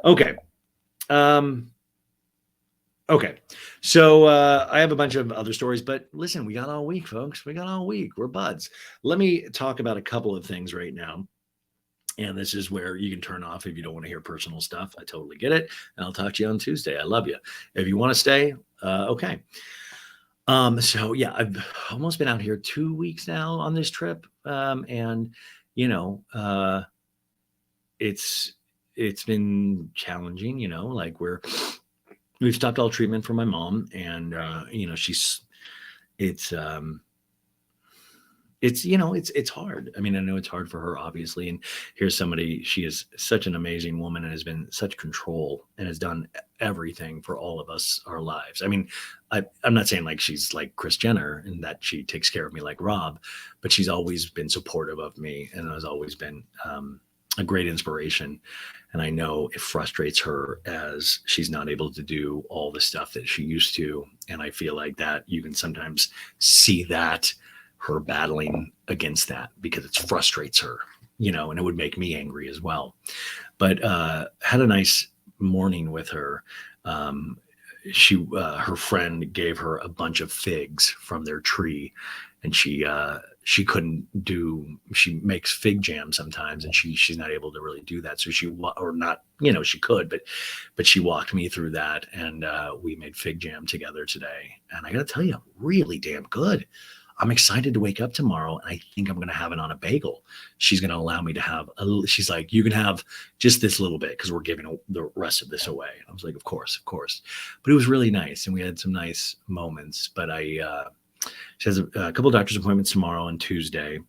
Okay. Um, okay. So I have a bunch of other stories, but listen, we got all week, folks. We got all week. We're buds. Let me talk about a couple of things right now. And this is where you can turn off if you don't want to hear personal stuff. I totally get it. And I'll talk to you on Tuesday. I love you. If you want to stay, okay. So yeah, I've almost been out here 2 weeks now on this trip. And you know, it's it's been challenging, like we've stopped all treatment for my mom, and she's it's it's hard. I mean, I know it's hard for her, obviously. And here's somebody, she is such an amazing woman and has been such control and has done everything for all of us, our lives. I mean, I'm not saying like she's like Chris Jenner and that she takes care of me like Rob, but she's always been supportive of me and has always been a great inspiration. And I know it frustrates her as she's not able to do all the stuff that she used to. And I feel like that you can sometimes see that her battling against that because it frustrates her, and it would make me angry as well. But had a nice morning with her. Her friend gave her a bunch of figs from their tree, and she couldn't do. She makes fig jam sometimes, and she's not able to really do that. So or not, she could, but she walked me through that, and we made fig jam together today. And I got to tell you, really damn good. I'm excited to wake up tomorrow, and I think I'm going to have it on a bagel. She's going to allow me to have she's like, you can have just this little bit because we're giving the rest of this away. I was like, of course. But it was really nice, and we had some nice moments. But she has a couple of doctor's appointments tomorrow and Tuesday,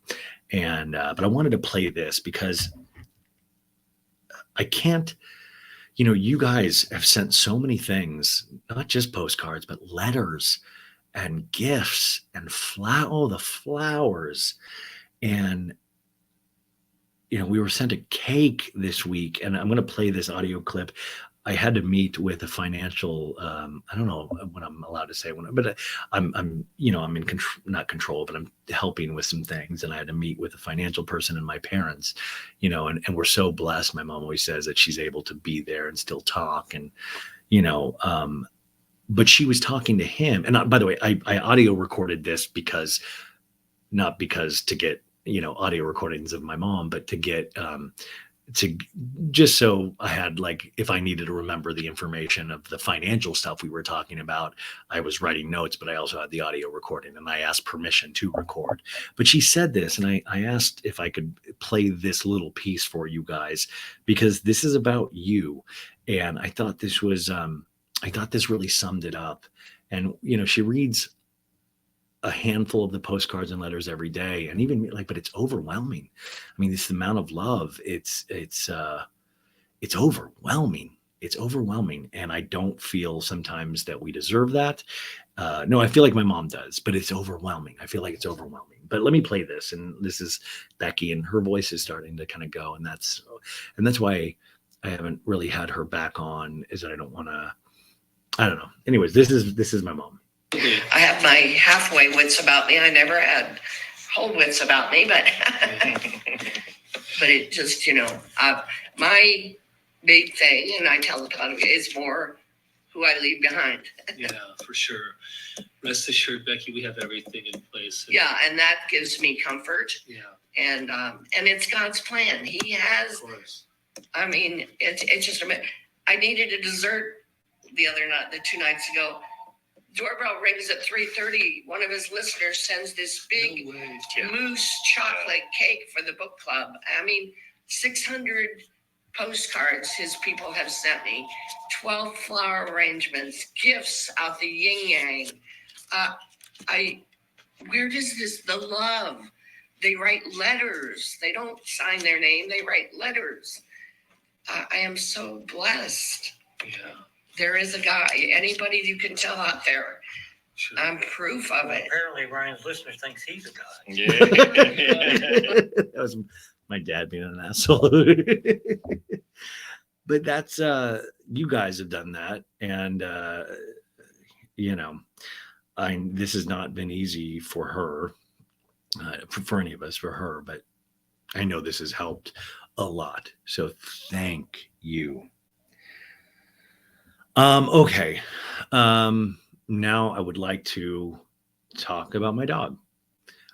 and but I wanted to play this because I can't. You guys have sent so many things, not just postcards, but letters and gifts and the flowers. And we were sent a cake this week, and I'm going to play this audio clip. I had to meet with a financial I don't know what I'm allowed to say but I'm I'm in not control, but I'm helping with some things, and I had to meet with a financial person and my parents, and we're so blessed. My mom always says that she's able to be there and still talk, and but she was talking to him. And by the way, I audio recorded this not because to get, audio recordings of my mom, but to get, to just so I had, like, if I needed to remember the information of the financial stuff we were talking about, I was writing notes, but I also had the audio recording, and I asked permission to record. But she said this, and I asked if I could play this little piece for you guys, because this is about you. And I thought this really summed it up. And, she reads a handful of the postcards and letters every day. And even like, but it's overwhelming. I mean, this amount of love, it's overwhelming. It's overwhelming. And I don't feel sometimes that we deserve that. No, I feel like my mom does, but it's overwhelming. I feel like it's overwhelming. But let me play this. And this is Becky, and her voice is starting to kind of go. And that's why I haven't really had her back on, is that I don't want to, I don't know. Anyways, this is my mom. I have my halfway wits about me. I never had whole wits about me, but but it just, my big thing, and I tell a lot of it, is more who I leave behind. Yeah, for sure. Rest assured, Becky, we have everything in place. Yeah, and that gives me comfort. Yeah. And it's God's plan. He has. Of course. I mean, it's just I needed a dessert the 2 nights ago. Doorbell rings at 3:30. One of his listeners sends this big mousse chocolate cake for the book club. I mean, 600 postcards his people have sent me, 12 flower arrangements, gifts out the yin yang. Where does the love? They write letters. They don't sign their name. They write letters. I am so blessed. Yeah. There is a God. Anybody you can tell out there. Sure. I'm proof of it. Apparently, Ryan's listener thinks he's a God. Yeah. That was my dad being an asshole. But that's you guys have done that, and this has not been easy for her, for any of us, for her. But I know this has helped a lot. So thank you. Okay. Now I would like to talk about my dog.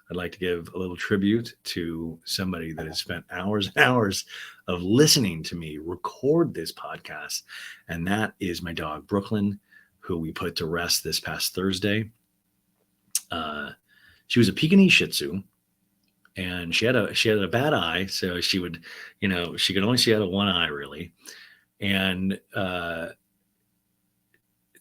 I'd like to give a little tribute to somebody that has spent hours and hours of listening to me record this podcast. And that is my dog, Brooklyn, who we put to rest this past Thursday. She was a Pekingese Shih Tzu, and she had a bad eye, so she would, she could only see out of one eye really, and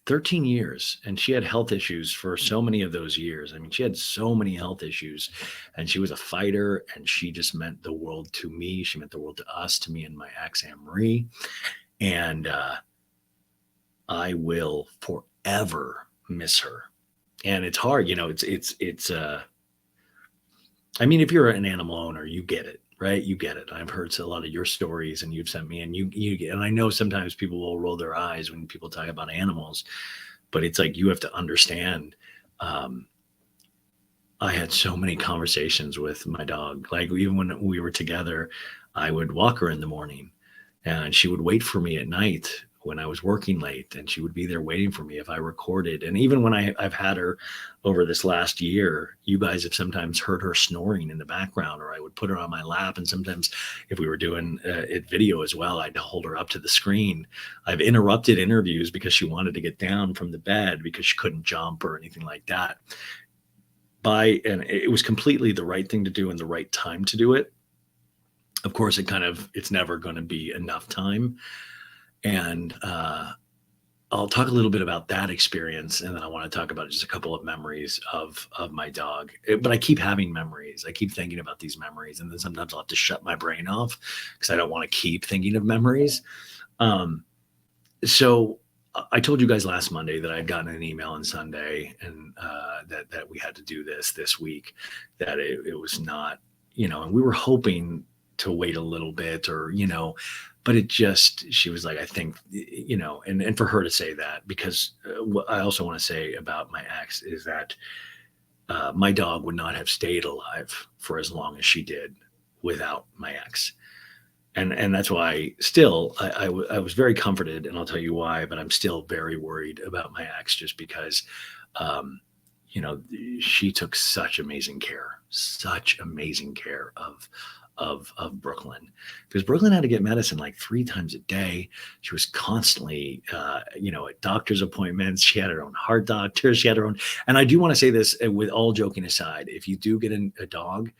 13 years, and she had health issues for so many of those years. I mean, she had so many health issues, and she was a fighter, and she just meant the world to me. She meant the world to us, to me and my ex, Anne Marie, and I will forever miss her. And it's hard, it's I mean, if you're an animal owner, you get it, right? You get it. I've heard a lot of your stories, and you've sent me, and you get, and I know sometimes people will roll their eyes when people talk about animals, but it's like, you have to understand. Um, I had so many conversations with my dog. Like, even when we were together, I would walk her in the morning, and she would wait for me at night when I was working late, and she would be there waiting for me if I recorded. And even when I've had her over this last year, you guys have sometimes heard her snoring in the background, or I would put her on my lap. And sometimes if we were doing it video as well, I'd hold her up to the screen. I've interrupted interviews because she wanted to get down from the bed because she couldn't jump or anything like that. And it was completely the right thing to do and the right time to do it. Of course, it's never going to be enough time. And I'll talk a little bit about that experience, and then I want to talk about just a couple of memories of my dog. But I keep having memories. I keep thinking about these memories, and then sometimes I'll have to shut my brain off because I don't want to keep thinking of memories. So I told you guys last Monday that I'd gotten an email on Sunday, and that we had to do this week. That it was not, and we were hoping to wait a little bit, or but she was like, I think, and for her to say that, because what I also want to say about my ex is that my dog would not have stayed alive for as long as she did without my ex. And that's why still I was very comforted, and I'll tell you why, but I'm still very worried about my ex, just because, um, she took such amazing care of Brooklyn, because Brooklyn had to get medicine like 3 times a day. She was constantly, at doctor's appointments. She had her own heart doctor. She had her own. And I do want to say this, with all joking aside, if you do get a dog,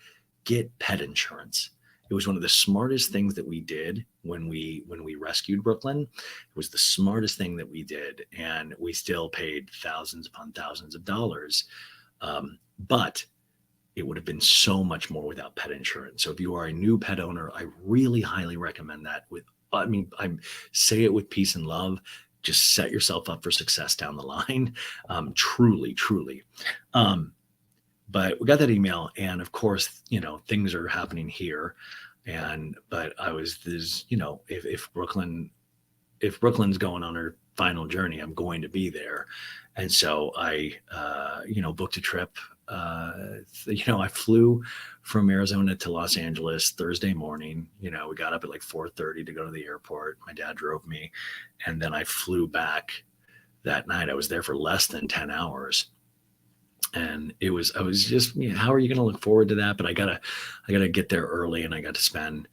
get pet insurance. It was one of the smartest things that we did when we rescued Brooklyn. It was the smartest thing that we did, and we still paid thousands upon thousands of dollars. But it would have been so much more without pet insurance. So if you are a new pet owner, I really highly recommend that. I say it with peace and love. Just set yourself up for success down the line. Truly. But we got that email, and of course, things are happening here. But I was this, if Brooklyn's going on her final journey, I'm going to be there. And so I, booked a trip. I flew from Arizona to Los Angeles Thursday morning. We got up at like 4:30 to go to the airport. My dad drove me, and then I flew back that night. I was there for less than 10 hours. And I was just, how are you going to look forward to that? But I gotta get there early, and I got to spend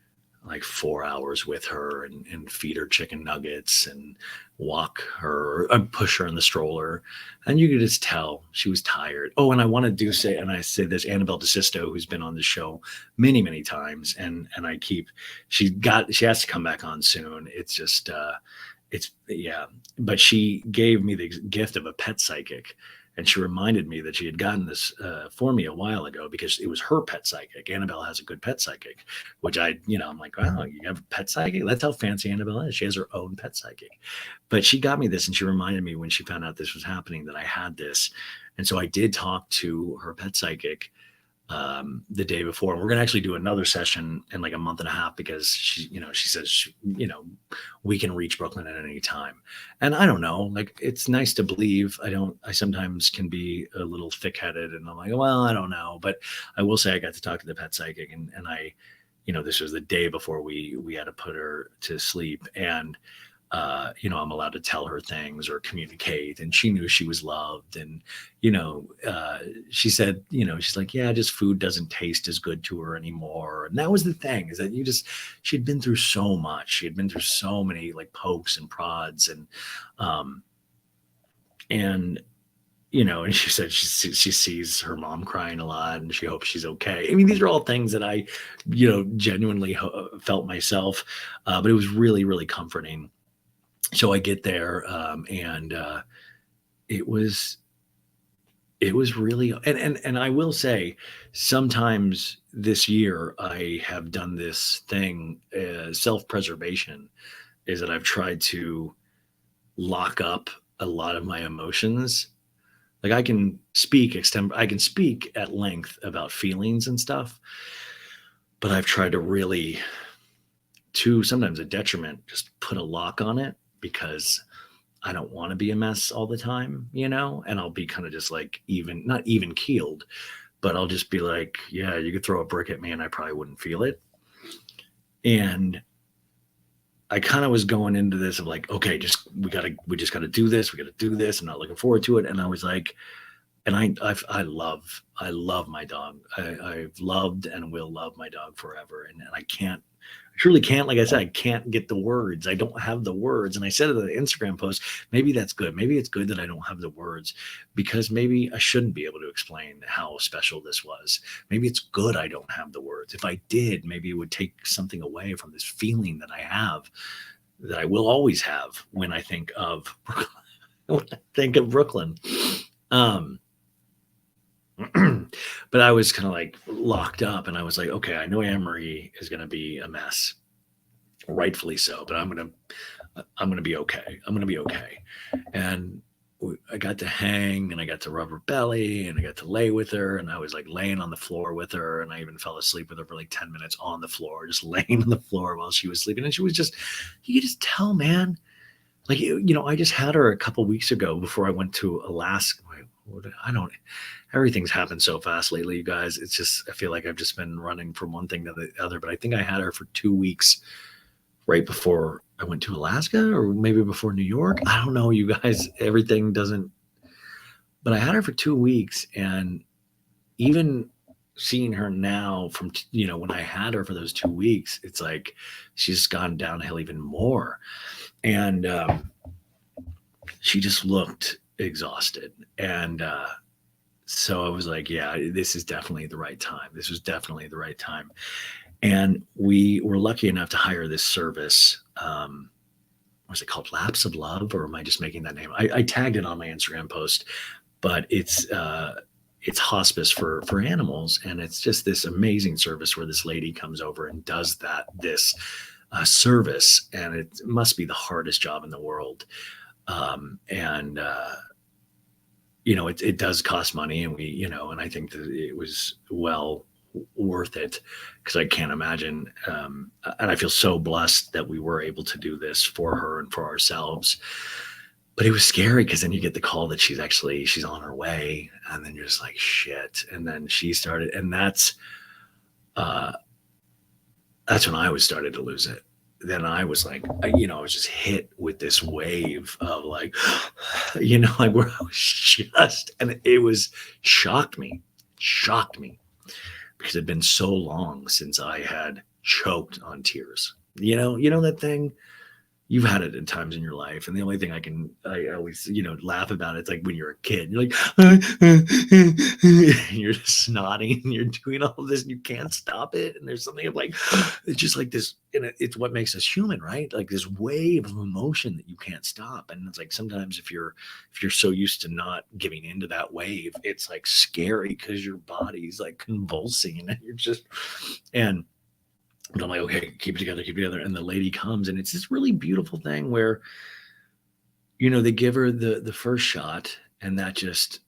like 4 hours with her, and feed her chicken nuggets, and walk her, push her in the stroller. And you could just tell she was tired. Oh, and I want to say this, Annabelle DeSisto, who's been on the show many, many times. And she has to come back on soon. It's just, but she gave me the gift of a pet psychic. And she reminded me that she had gotten this for me a while ago, because it was her pet psychic. Annabelle has a good pet psychic, which I'm like, wow, you have a pet psychic? That's how fancy Annabelle is. She has her own pet psychic. But she got me this, and she reminded me when she found out this was happening that I had this. And so I did talk to her pet psychic the day before. And we're going to actually do another session in like a month and a half, because she says, we can reach Brooklyn at any time. And I don't know, like, it's nice to believe. I sometimes can be a little thick-headed, and I'm like, well, I don't know. But I will say I got to talk to the pet psychic, and I, this was the day before we had to put her to sleep. And I'm allowed to tell her things or communicate, and she knew she was loved. And, she said, she's like, yeah, just food doesn't taste as good to her anymore. And that was the thing, is that she'd been through so much. She had been through so many like pokes and prods um, and, and she said she sees her mom crying a lot and she hopes she's okay. I mean, these are all things that I, genuinely felt myself, but it was really, really comforting. So I get there, and it was really, and I will say, sometimes this year I have done this thing, self-preservation, is that I've tried to lock up a lot of my emotions. Like I can speak at length about feelings and stuff, but I've tried to really, to sometimes a detriment, just put a lock on it, because I don't want to be a mess all the time, and I'll be kind of just like, not even keeled, but I'll just be like, yeah, you could throw a brick at me and I probably wouldn't feel it. And I kind of was going into this of like, okay, we just gotta do this. We gotta do this. I'm not looking forward to it. And I was like, and I love my dog. I've loved and will love my dog forever. And I truly can't, like I said, I can't get the words. I don't have the words. And I said in the Instagram post, maybe that's good. Maybe it's good that I don't have the words, because maybe I shouldn't be able to explain how special this was. Maybe it's good I don't have the words. If I did, maybe it would take something away from this feeling that I have, that I will always have when I think of Brooklyn. But I was kind of like locked up, and I was like, okay, I know Anne-Marie is going to be a mess, rightfully so, but I'm going to be okay. I'm going to be okay. And I got to hang, and I got to rub her belly, and I got to lay with her, and I was like laying on the floor with her, and I even fell asleep with her for like 10 minutes on the floor, just laying on the floor while she was sleeping. And she was just, you could just tell, man, like, I just had her a couple weeks ago before I went to Alaska. Everything's happened so fast lately, you guys. It's just, I feel like I've just been running from one thing to the other, but I think I had her for 2 weeks right before I went to Alaska, or maybe before New York. I don't know, you guys, everything doesn't, but I had her for 2 weeks. And even seeing her now from, when I had her for those 2 weeks, it's like, she's gone downhill even more. And, she just looked exhausted. And, so I was like, yeah, this is definitely the right time. This was definitely the right time. And we were lucky enough to hire this service. Was it called Laps of Love, or am I just making that name? I tagged it on my Instagram post, but it's hospice for animals. And it's just this amazing service where this lady comes over and does this service. And it must be the hardest job in the world. And, it does cost money, and and I think that it was well worth it, because I can't imagine. And I feel so blessed that we were able to do this for her and for ourselves. But it was scary, because then you get the call that she's on her way, and then you're just like, shit. And then she started, and that's when I started to lose it. Then I was like, I was just hit with this wave of like, like where I was just, and it was shocked me, because it'd been so long since I had choked on tears. That thing. You've had it at times in your life, and the only thing I always, laugh about it, it's like when you're a kid, you're like, and you're just snotting, and you're doing all this, and you can't stop it. And there's something of like, it's just like this, and it's what makes us human, right? Like this wave of emotion that you can't stop. And it's like, sometimes if you're so used to not giving into that wave, it's like scary, because your body's like convulsing, and you're just, but I'm like, okay, keep it together. And the lady comes, and it's this really beautiful thing where, they give her the first shot, and that just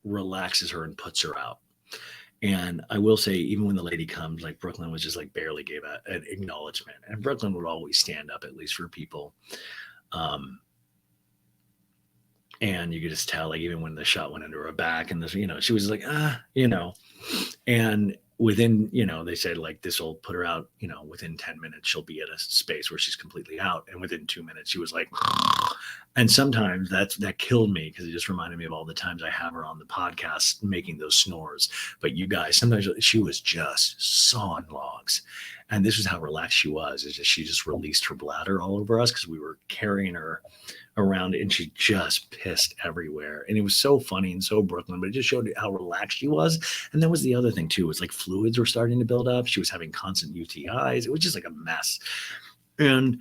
relaxes her and puts her out. And I will say, even when the lady comes, like Brooklyn was just like barely gave an acknowledgement, and Brooklyn would always stand up, at least for people. And you could just tell, like, even when the shot went into her back, and this, she was like, and within, they said like this will put her out, within 10 minutes, she'll be at a space where she's completely out. And within 2 minutes, she was like, and sometimes that killed me because it just reminded me of all the times I have her on the podcast making those snores. But you guys, sometimes she was just sawing logs. And this is how relaxed she was, is just she just released her bladder all over us because we were carrying her around and she just pissed everywhere. And it was so funny and so Brooklyn, but it just showed how relaxed she was. And that was the other thing too. It was like fluids were starting to build up. She was having constant UTIs. It was just like a mess. And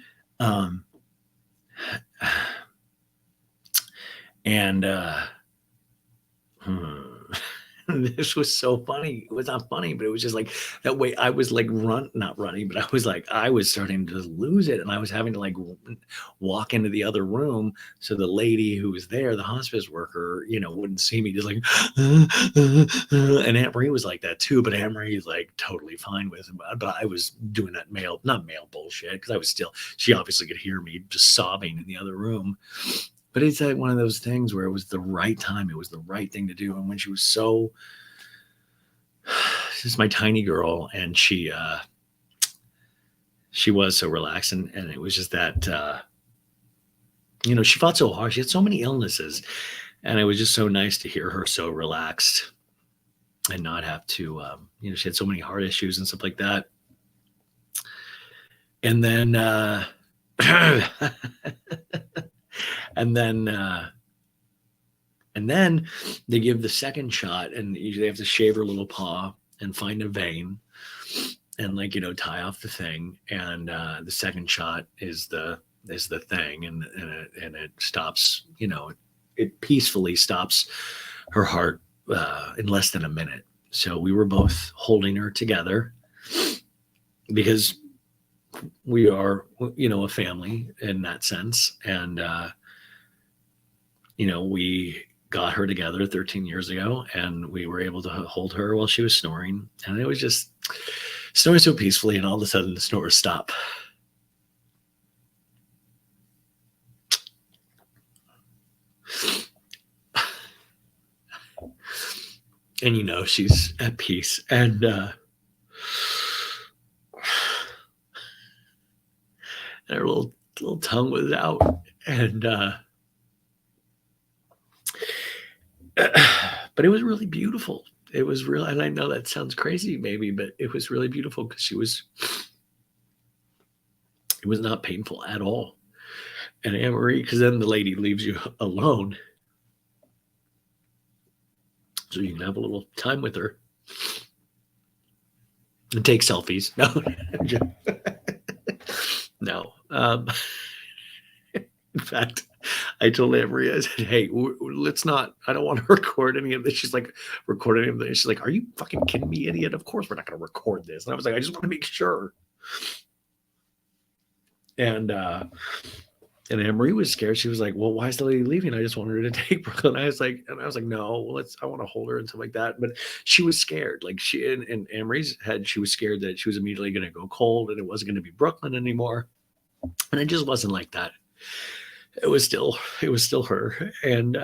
this was so funny. It was not funny, but it was just like that way. I was like not running, but I was starting to lose it. And I was having to like walk into the other room. So the lady who was there, the hospice worker, wouldn't see me, just like, and Aunt Marie was like that too. But Aunt Marie is like totally fine with it. But I was doing that not male bullshit because I was she obviously could hear me just sobbing in the other room. But it's like one of those things where it was the right time. It was the right thing to do. And when she was this is my tiny girl, and she was so relaxed, and it was just that, she fought so hard. She had so many illnesses, and it was just so nice to hear her so relaxed and not have to, she had so many heart issues and stuff like that. And then, and then they give the second shot, and they have to shave her little paw and find a vein and tie off the thing. And the second shot is the thing, and it stops, it peacefully stops her heart in less than a minute. So we were both holding her together because we are, a family in that sense. And, we got her together 13 years ago, and we were able to hold her while she was snoring. And it was just snoring so peacefully, and all of a sudden the snores stop. And, she's at peace. And, her little tongue was out, and but it was really beautiful. It was real, and I know that sounds crazy maybe, but it was really beautiful because it was not painful at all. And Anne Marie, because then the lady leaves you alone, so you can have a little time with her and take selfies. No. In fact, I told Anne Marie, I said, hey, let's not, I don't want to record any of this. She's like, record any of this. She's like, are you fucking kidding me, idiot? Of course we're not going to record this. And I was like, I just want to make sure. And Anne Marie was scared. She was like, well, why is the lady leaving? I just wanted her to take Brooklyn. I was like, no, I want to hold her and stuff like that. But she was scared. Like in Anne Marie's head, she was scared that she was immediately going to go cold and it wasn't going to be Brooklyn anymore. And it just wasn't like that. It was still her. And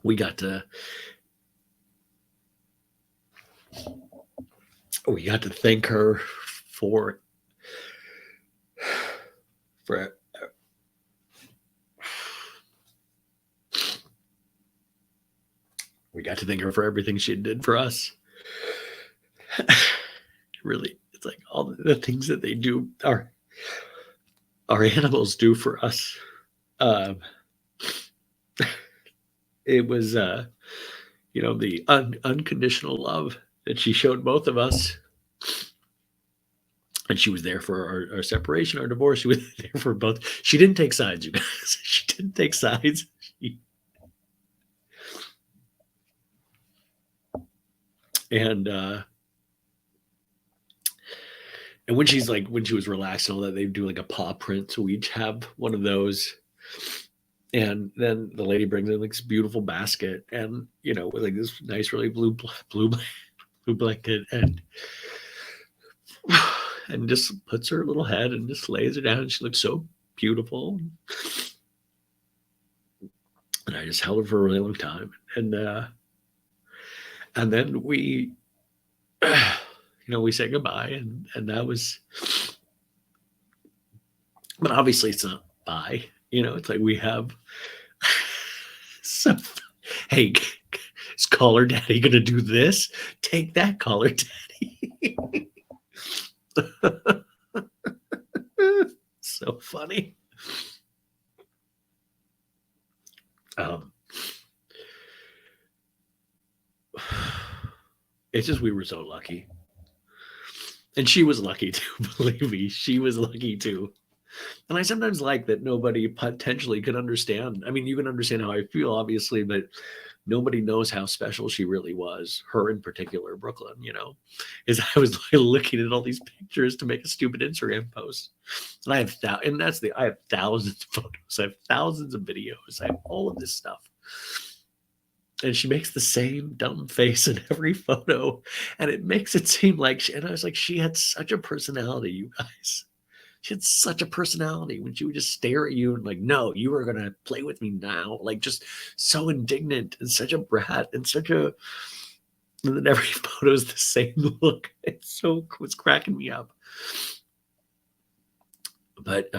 we got to thank her for we got to thank her for everything she did for us. Really, it's like all the things that they do, our animals do for us. It was, the unconditional love that she showed both of us. And she was there for our separation, our divorce. She was there for both. She didn't take sides, you guys. She didn't take sides. And when she was relaxed and all that, they do like a paw print. So we each have one of those. And then the lady brings in like this beautiful basket, and with like this nice, really blue blanket, and just puts her little head and just lays her down, and she looks so beautiful. And I just held her for a really long time. And then we, we said goodbye, and that was, but obviously it's not bye. It's like we have some, hey, is Caller Daddy gonna do this? Take that, Caller Daddy. So funny. It's just we were so lucky. And she was lucky too, believe me. She was lucky too. And I sometimes like that nobody potentially could understand. I mean, you can understand how I feel, obviously, but nobody knows how special she really was. Her in particular, Brooklyn, is I was like looking at all these pictures to make a stupid Instagram post. And I have I have thousands of photos. I have thousands of videos. I have all of this stuff. And she makes the same dumb face in every photo. And it makes it seem like, and I was like, she had such a personality, you guys. She had such a personality when she would just stare at you and like, no, you are going to play with me now. Like just so indignant and such a brat and and then every photo is the same look. It's cracking me up. But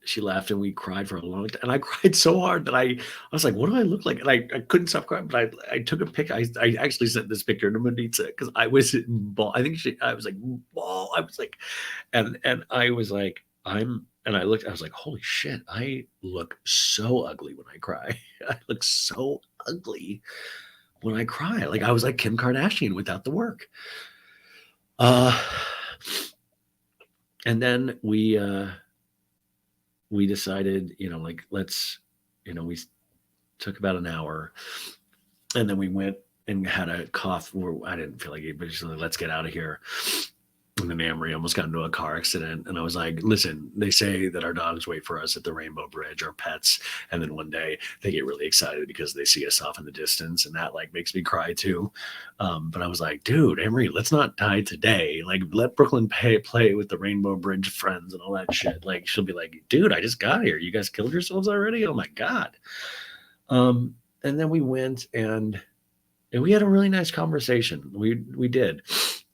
she laughed and we cried for a long time. And I cried so hard that I was like, what do I look like? And I couldn't stop crying, but I took a pic. I actually sent this picture to Maritza because I was in ball. I was like, ball. I was like, and I was like, and I was like, holy shit, I look so ugly when I cry. I look so ugly when I cry. Like I was like Kim Kardashian without the work. And then we decided, let's, we took about an hour and then we went and had a coffee where I didn't feel like it, but just like, let's get out of here. And then Amory almost got into a car accident. And I was like, listen, they say that our dogs wait for us at the Rainbow Bridge, our pets. And then one day they get really excited because they see us off in the distance. And that like makes me cry too. But I was like, dude, Amory, let's not die today. Like let Brooklyn play with the Rainbow Bridge friends and all that shit. Like she'll be like, dude, I just got here. You guys killed yourselves already? Oh my God. And then we went and we had a really nice conversation. We did.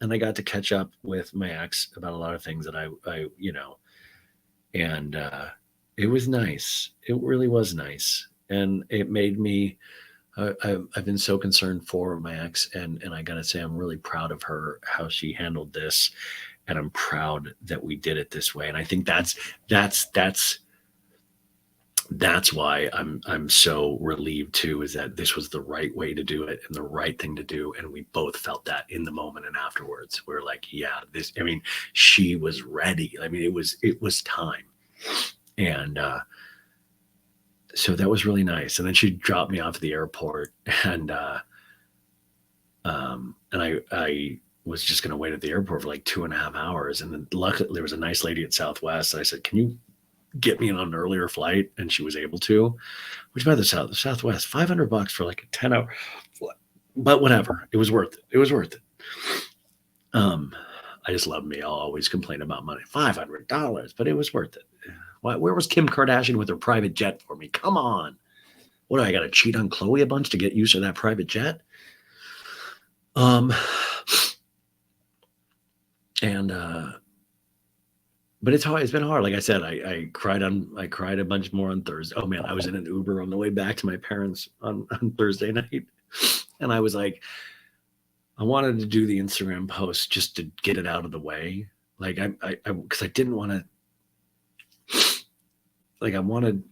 And I got to catch up with my ex about a lot of things that I and it was nice. It really was nice. And it made me, I've been so concerned for my ex and I got to say, I'm really proud of her, how she handled this. And I'm proud that we did it this way. And I think that's why I'm so relieved too, is that this was the right way to do it and the right thing to do. And we both felt that in the moment and afterwards. We're like, yeah, she was ready. I mean, it was time. And so that was really nice. And then she dropped me off at the airport and I was just going to wait at the airport for like 2.5 hours. And then luckily there was a nice lady at Southwest. And I said, can you get me on an earlier flight? And she was able to, which by the Southwest, $500 for like a 10-hour flight. But whatever, it was worth it. I just love me. I'll always complain about money. $500, but it was worth it. Where was Kim Kardashian with her private jet for me? Come on. What do I got to cheat on Khloe a bunch to get used to that private jet? But it's hard. It's been hard. Like I said, I cried a bunch more on Thursday. Oh man, I was in an Uber on the way back to my parents on Thursday night. And I was like, I wanted to do the Instagram post just to get it out of the way. Like because I didn't want to, like I wanted,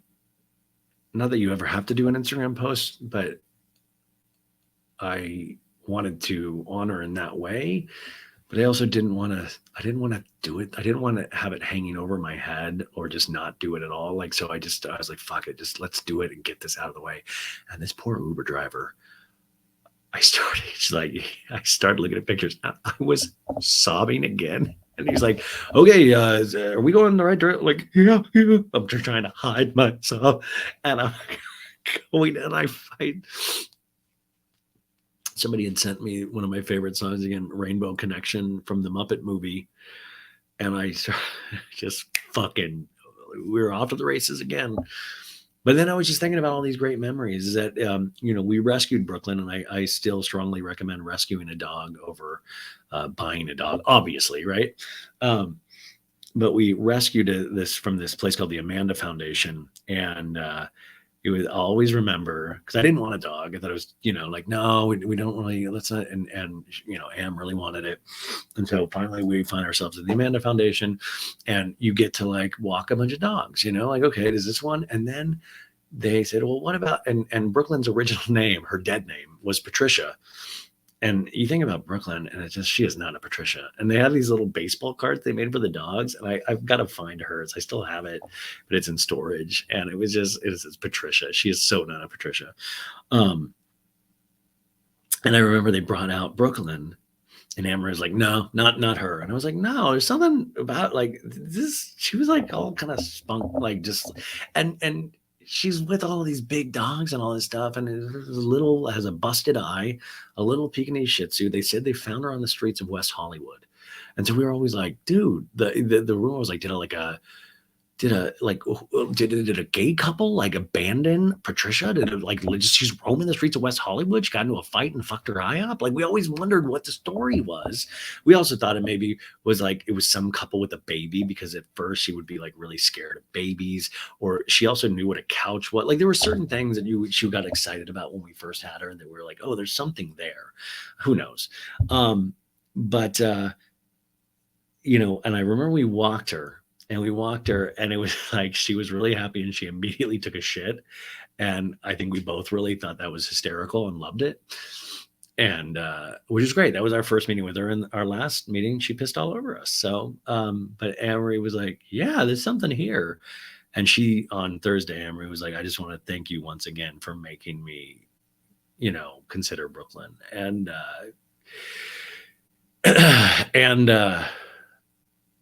not that you ever have to do an Instagram post, but I wanted to honor in that way. But I also didn't want to do it. I didn't want to have it hanging over my head or just not do it at all. Like, so I was like, fuck it, just let's do it and get this out of the way. And this poor Uber driver, I started looking at pictures. I was sobbing again. And he's like, okay, are we going in the right direction? Like, yeah. I'm just trying to hide myself. And I'm going and I fight. Somebody had sent me one of my favorite songs again, Rainbow Connection from the Muppet movie. And I just we were off to the races again. But then I was just thinking about all these great memories. Is that we rescued Brooklyn, and I still strongly recommend rescuing a dog over buying a dog, obviously, right? But we rescued this from this place called the Amanda Foundation, and it was, I'll always remember, because I didn't want a dog. I thought it was, like, no, we don't really, let's not. And Am really wanted it. And so finally we find ourselves at the Amanda Foundation, and you get to like walk a bunch of dogs, like, okay, does this one? And then they said, well, what about, and Brooklyn's original name, her dead name, was Patricia. And you think about Brooklyn, and it's just, she is not a Patricia. And they have these little baseball cards they made for the dogs. And I've got to find hers. I still have it, but it's in storage. And it's Patricia. She is so not a Patricia. And I remember they brought out Brooklyn, and Amber was like, no, not her. And I was like, no, there's something about like this. She was like all kind of spunk, like just, and she's with all of these big dogs and all this stuff. And has a busted eye, a little Pekingese Shih Tzu. They said they found her on the streets of West Hollywood. And so we were always like, dude, the rumor was like, did a gay couple like abandon Patricia? Did it like she's roaming the streets of West Hollywood? She got into a fight and fucked her eye up. Like, we always wondered what the story was. We also thought it maybe was like it was some couple with a baby, because at first she would be like really scared of babies, or she also knew what a couch was. Like, there were certain things that she got excited about when we first had her, and that we were like, oh, there's something there. Who knows? But and I remember we walked her. And and it was like she was really happy, and she immediately took a shit. And I think we both really thought that was hysterical and loved it. And which is great. That was our first meeting with her. And our last meeting, she pissed all over us. So, but Amory was like, yeah, there's something here. And on Thursday, Amory was like, I just want to thank you once again for making me, consider Brooklyn. And, and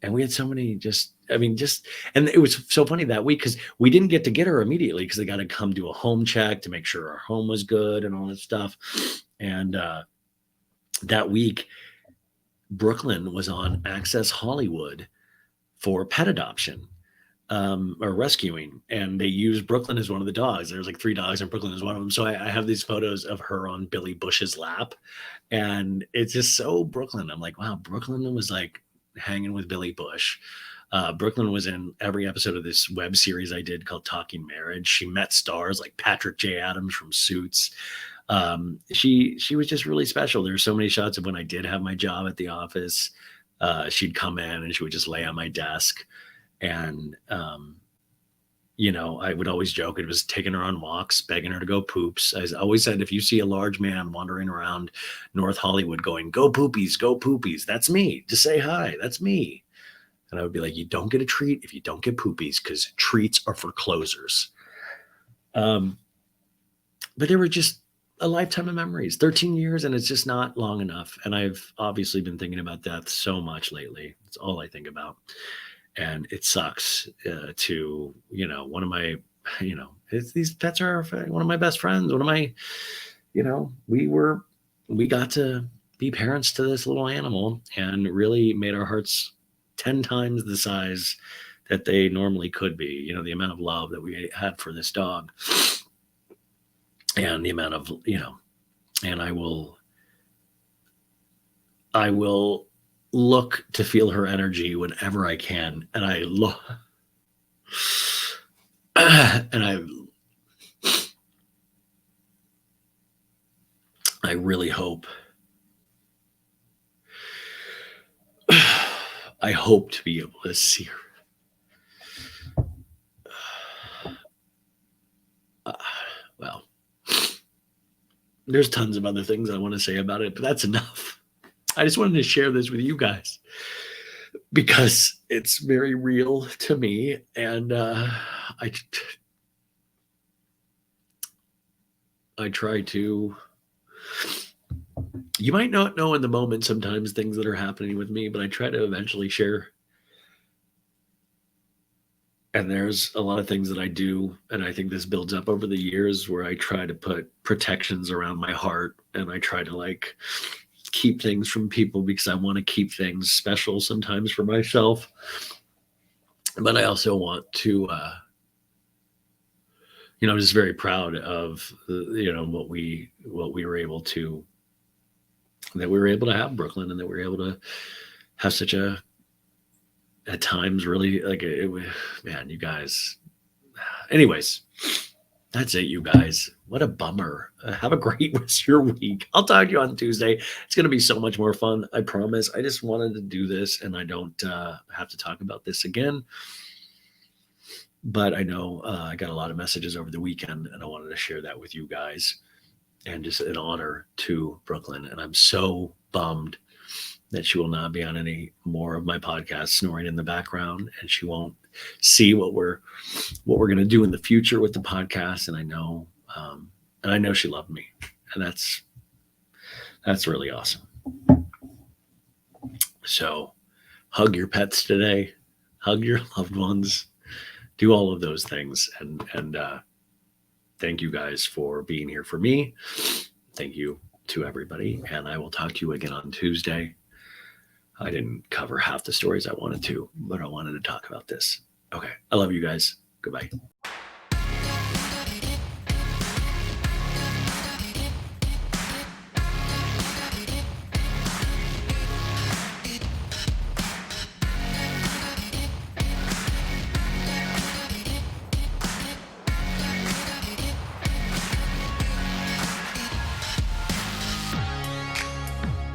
we had so many and it was so funny that week, because we didn't get to get her immediately, because they got to come do a home check to make sure our home was good and all that stuff. And that week, Brooklyn was on Access Hollywood for pet adoption or rescuing. And they used Brooklyn as one of the dogs. There's like 3 dogs, and Brooklyn is one of them. So I have these photos of her on Billy Bush's lap. And it's just so Brooklyn. I'm like, wow, Brooklyn was like hanging with Billy Bush. Brooklyn was in every episode of this web series I did called Talking Marriage. She met stars like Patrick J. Adams from Suits. She was just really special. There's so many shots of when I did have my job at the office. She'd come in and she would just lay on my desk. And, I would always joke it was taking her on walks, begging her to go poops. I always said, if you see a large man wandering around North Hollywood going, go poopies, that's me. Just say hi, that's me. And I would be like, you don't get a treat if you don't get poopies, because treats are for closers. But they were just a lifetime of memories, 13 years, and it's just not long enough. And I've obviously been thinking about death so much lately. It's all I think about. And it sucks to, one of my, these pets are one of my best friends. One of my, we got to be parents to this little animal, and really made our hearts 10 times the size that they normally could be. The amount of love that we had for this dog, and the amount of, and I will look to feel her energy whenever I can. And I look, and I really hope, I hope to be able to see her. Well, there's tons of other things I want to say about it, but that's enough. I just wanted to share this with you guys because it's very real to me. And I try to, you might not know in the moment sometimes things that are happening with me, but I try to eventually share. And there's a lot of things that I do, and I think this builds up over the years, where I try to put protections around my heart, and I try to keep things from people because I want to keep things special sometimes for myself. But I also want to, just very proud of what we were able to have in Brooklyn, and that we were able to have such a, at times, really, like, man, you guys. Anyways, that's it, you guys. What a bummer. Have a great rest of your week. I'll talk to you on Tuesday. It's going to be so much more fun, I promise. I just wanted to do this, and I don't have to talk about this again. But I know I got a lot of messages over the weekend, and I wanted to share that with you guys. And just an honor to Brooklyn. And I'm so bummed that she will not be on any more of my podcasts snoring in the background, and she won't see what we're going to do in the future with the podcast. And I know she loved me, and that's really awesome. So hug your pets today, hug your loved ones, do all of those things. And thank you guys for being here for me. Thank you to everybody. And I will talk to you again on Tuesday. I didn't cover half the stories I wanted to, but I wanted to talk about this. Okay. I love you guys. Goodbye.